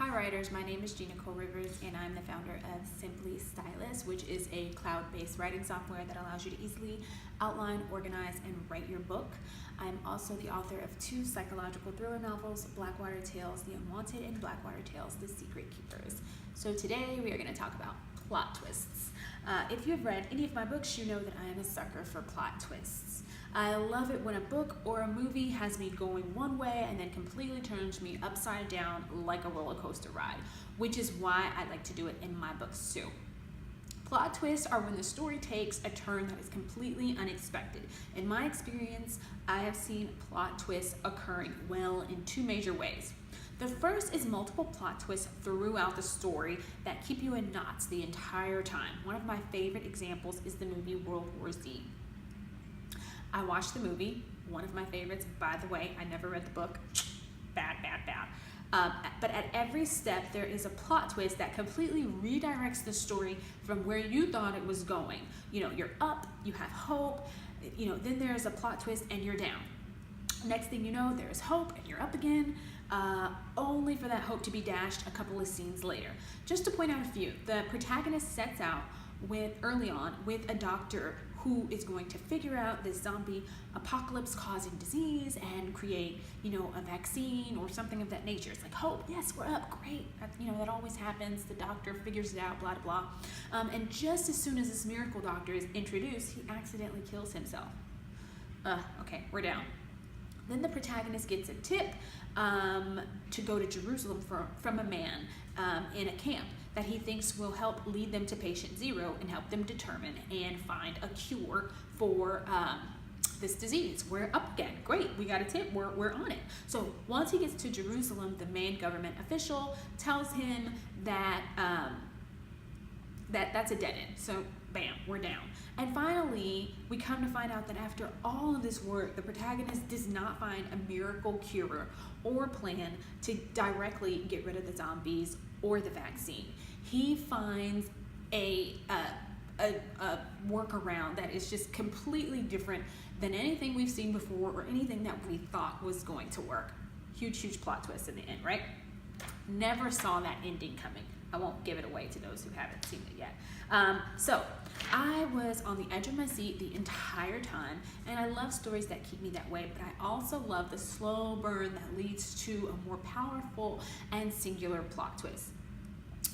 Hi writers, my name is Gina Cole Rivers and I'm the founder of Simply Stylus, which is a cloud-based writing software that allows you to easily outline, organize, and write your book. I'm also the author of 2 psychological thriller novels, Blackwater Tales, The Unwanted, and Blackwater Tales, The Secret Keepers. So today we are going to talk about plot twists. If you have read any of my books, you know that I am a sucker for plot twists. I love it when a book or a movie has me going one way and then completely turns me upside down like a roller coaster ride, which is why I like to do it in my books too. Plot twists are when the story takes a turn that is completely unexpected. In my experience, I have seen plot twists occurring well in 2 major ways. The first is multiple plot twists throughout the story that keep you in knots the entire time. One of my favorite examples is the movie World War Z. I watched the movie, one of my favorites, by the way. I never read the book. Bad. But at every step, there is a plot twist that completely redirects the story from where you thought it was going. You know, you're up, you have hope, then there's a plot twist and you're down. Next thing you know, there's hope and you're up again, only for that hope to be dashed a couple of scenes later. Just to point out a few, the protagonist sets out early on with a doctor who is going to figure out this zombie apocalypse causing disease and create, a vaccine or something of that nature. It's like, hope, yes, we're up, great. That always happens. The doctor figures it out, blah, blah, blah. And just as soon as this miracle doctor is introduced, he accidentally kills himself. Okay, we're down. Then the protagonist gets a tip to go to Jerusalem from a man in a camp that he thinks will help lead them to patient 0 and help them determine and find a cure for this disease. We're up again. Great, we got a tip, we're on it. So once he gets to Jerusalem, the main government official tells him that that's a dead end. So bam, we're down. And finally, we come to find out that after all of this work, the protagonist does not find a miracle cure or plan to directly get rid of the zombies or the vaccine. He finds a workaround that is just completely different than anything we've seen before or anything that we thought was going to work. Huge plot twist in the end, right? Never saw that ending coming. I won't give it away to those who haven't seen it yet. So I was on the edge of my seat the entire time, and I love stories that keep me that way, but I also love the slow burn that leads to a more powerful and singular plot twist.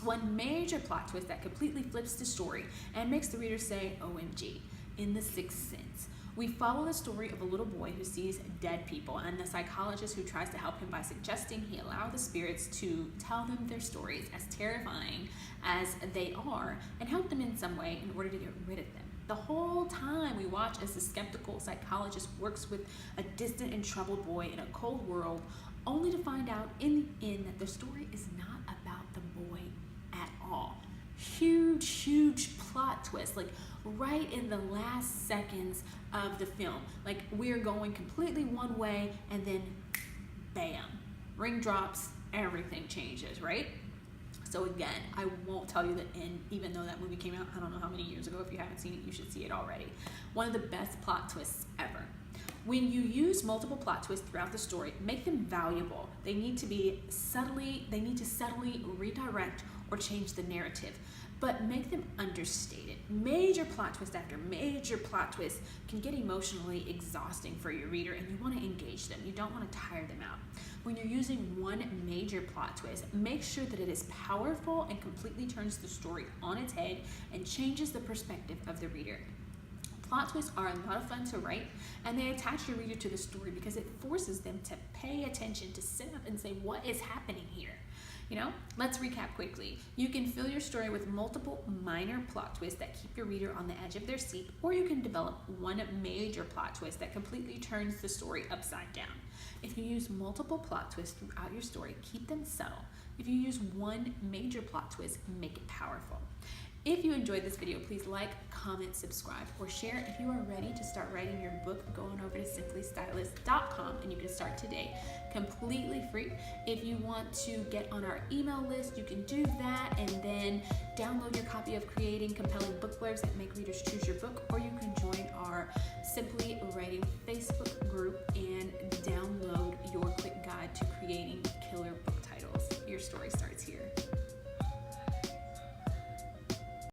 One major plot twist that completely flips the story and makes the reader say, OMG, in The Sixth Sense. We follow the story of a little boy who sees dead people and the psychologist who tries to help him by suggesting he allow the spirits to tell them their stories, as terrifying as they are, and help them in some way in order to get rid of them. The whole time we watch as the skeptical psychologist works with a distant and troubled boy in a cold world, only to find out in the end that the story is not about the boy at all. Huge plot twist, like right in the last seconds of the film. Like we're going completely one way and then bam, ring drops, everything changes, right? So again, I won't tell you the end, even though that movie came out, I don't know how many years ago. If you haven't seen it, you should see it already. One of the best plot twists ever. When you use multiple plot twists throughout the story, make them valuable. They need to subtly redirect or change the narrative, but make them understated. Major plot twist after major plot twist can get emotionally exhausting for your reader, and you want to engage them. You don't want to tire them out. When you're using one major plot twist, make sure that it is powerful and completely turns the story on its head and changes the perspective of the reader. Plot twists are a lot of fun to write, and they attach your reader to the story because it forces them to pay attention, to sit up and say, what is happening here? Let's recap quickly. You can fill your story with multiple minor plot twists that keep your reader on the edge of their seat, or you can develop one major plot twist that completely turns the story upside down. If you use multiple plot twists throughout your story, keep them subtle. If you use one major plot twist, make it powerful. If you enjoyed this video, please like, comment, subscribe, or share. If you are ready to start writing your book, go on over to simplystylus.com and you can start today completely free. If you want to get on our email list, you can do that and then download your copy of Creating Compelling Book Blurbs that make readers choose your book, or you can join our Simply Writing Facebook group and download your quick guide to creating killer book titles. Your story starts.